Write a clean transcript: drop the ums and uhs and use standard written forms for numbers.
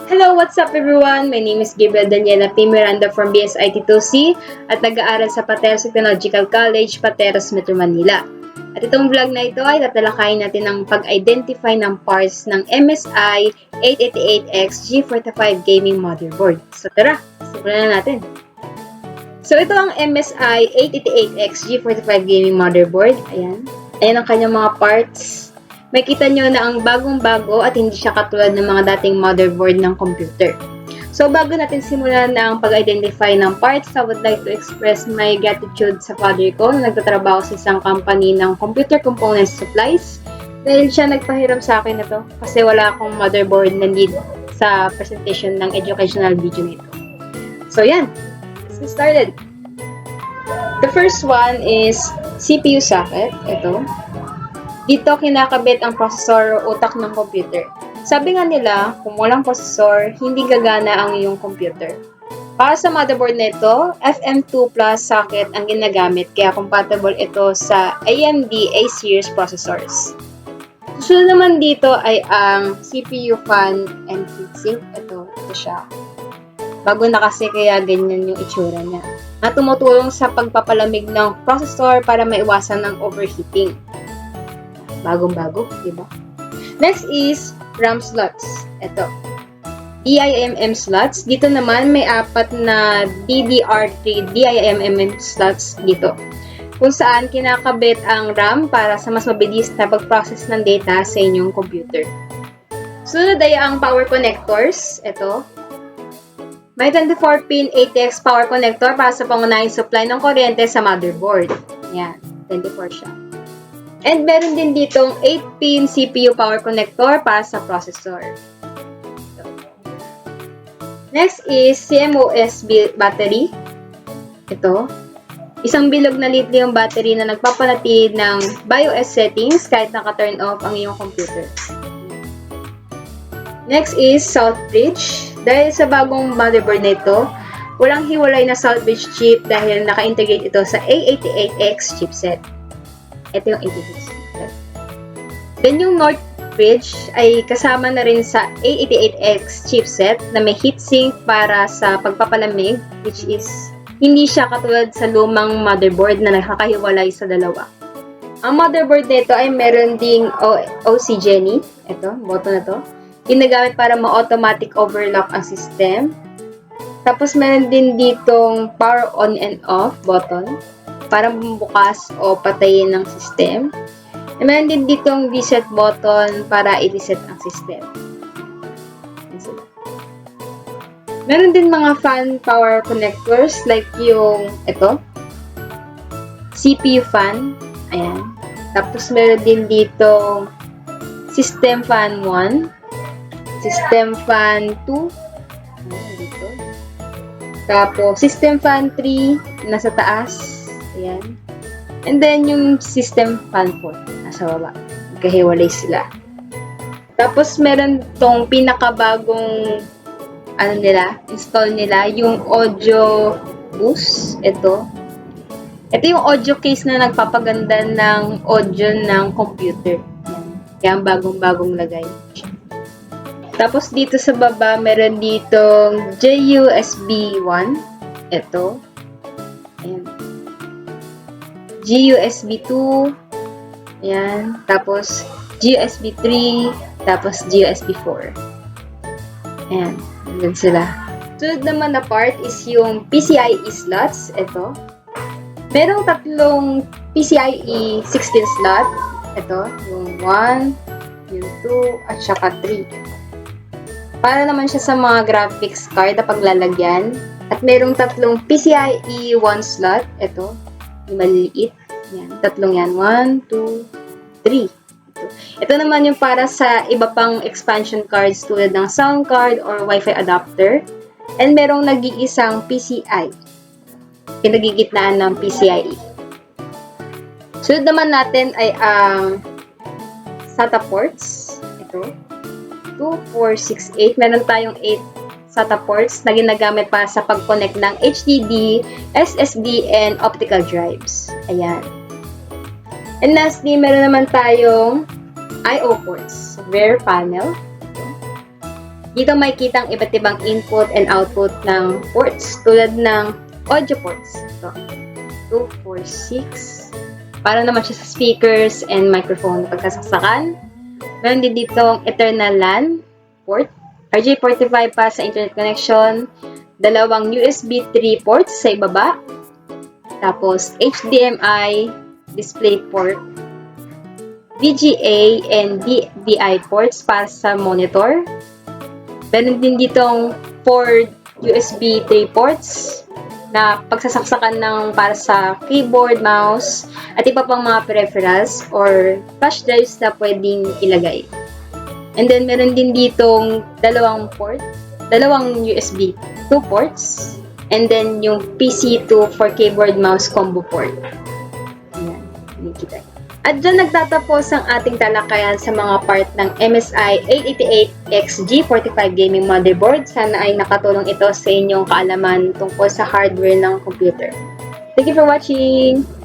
Hello, what's up everyone? My name is Gabriel Daniela P. Miranda from BSIT2C at nag-aaral sa Pateros Technological College, Pateros, Metro Manila. At itong vlog na ito ay tatalakayin natin ang pag-identify ng parts ng MSI 888X G45 Gaming Motherboard. So tara, simulan na natin. So ito ang MSI 888X G45 Gaming Motherboard. Ayan. Ayan ang kanyang mga parts. Makita nyo na ang bagong-bago at hindi siya katulad ng mga dating motherboard ng computer. So, bago natin simulan na ang pag-identify ng parts, I would like to express my gratitude sa father ko na nagtatrabaho sa isang company ng computer components supplies. Dahil siya nagpahiram sa akin na to kasi wala akong motherboard na need sa presentation ng educational video nito. So, yan. Let's get started. The first one is CPU socket. Ito. Dito kinakabit ang processor o utak ng computer. Sabi nga nila, kung walang processor, hindi gagana ang iyong computer. Para sa motherboard nito, FM2 Plus socket ang ginagamit kaya compatible ito sa AMD A-series processors. Susunod naman dito ay ang CPU fan and heatsink. Ito siya. Bago na kasi kaya ganyan yung itsura niya. Na tumutulong sa pagpapalamig ng processor para maiwasan ng overheating. Bagong-bago, diba? Next is RAM slots. Ito. DIMM slots. Dito naman may 4 na DDR3 DIMM slots dito. Kung saan kinakabit ang RAM para sa mas mabilis na pag-process ng data sa inyong computer. Sunod ay ang power connectors. Ito. May 24-pin ATX power connector para sa pangunahing supply ng kuryente sa motherboard. Yan. 24 siya. And meron din ditong 8-pin CPU power connector para sa processor. Next is CMOS battery. Ito. Isang bilog na lithium battery na nagpapanatili ng BIOS settings kahit naka-turn off ang iyong computer. Next is salt bridge. Dahil sa bagong motherboard na ito, walang hiwalay na salt bridge chip dahil naka-integrate ito sa A88X chipset. Ito yung 88X. Then yung North Bridge ay kasama na rin sa A88X chipset na may heatsink para sa pagpapalamig, which is hindi siya katulad sa lumang motherboard na nakakahiwalay sa dalawa. Ang motherboard nito ay meron ding OC Genie. Ito, button na to. Ginagamit para ma-automatic overlock ang system. Tapos meron din ditong power on and off button para bukas o patayin ng system. E meron din ditong reset button para i-reset ang system. Meron din mga fan power connectors like yung ito. CPU fan. Ayan. Tapos meron din ditong system fan 1. System fan 2. Ayan, dito. Tapos system fan 3 nasa taas. Ayan. And then, yung system fan 4, nasa baba. Magkahiwalay sila. Tapos, meron tong pinakabagong install nila, yung audio boost. Ito. Ito yung audio case na nagpapaganda ng audio ng computer. Ayan. Kaya ang bagong-bagong lagay. Tapos, dito sa baba, meron ditong JUSB 1. Ito. Ayan. GUSB 2, ayan, tapos GUSB 3, tapos GUSB 4. Ayan, ganun sila. Sunod naman na part is yung PCIe slots. Ito. Merong 3 PCIe 16 slot. Ito, yung 1, yung 2, at saka 3. Para naman siya sa mga graphics card na paglalagyan. At merong 3 PCIe 1 slot. Ito. Yung maliliit. Yan. 3 yan. 1, 2, 3. Ito naman yung para sa iba pang expansion cards tulad ng sound card or Wi-Fi adapter. And merong nag-iisang PCI. Pinagigitnaan ng PCIe. Sunod naman natin ay ang SATA ports. Ito. 2, 4, 6, 8. Meron tayong 8 SATA ports na ginagamit para sa pag-connect ng HDD, SSD, and optical drives. Ayan. And lastly, meron naman tayong I/O ports. Rear panel. Dito may kitang iba't ibang input and output ng ports tulad ng audio ports. Ito, 2, 4, 6. Para naman siya sa speakers and microphone na pagkasaksakan. Meron din dito ang Eternal LAN port, RJ45 pa sa internet connection, dalawang USB 3 ports sa ibaba, tapos HDMI display port, VGA and DVI ports para sa monitor. Meron din ditong 4 USB 3 ports na pagsasaksakan ng para sa keyboard, mouse, at iba pang mga peripherals or flash drives na pwedeng ilagay. And then, meron din ditong dalawang USB 2 ports, and then yung PC2 for keyboard, mouse combo port. Ayan, nakikita. At dyan nagtatapos ang ating talakayan sa mga part ng MSI 888X G45 gaming motherboard. Sana ay nakatulong ito sa inyong kaalaman tungkol sa hardware ng computer. Thank you for watching!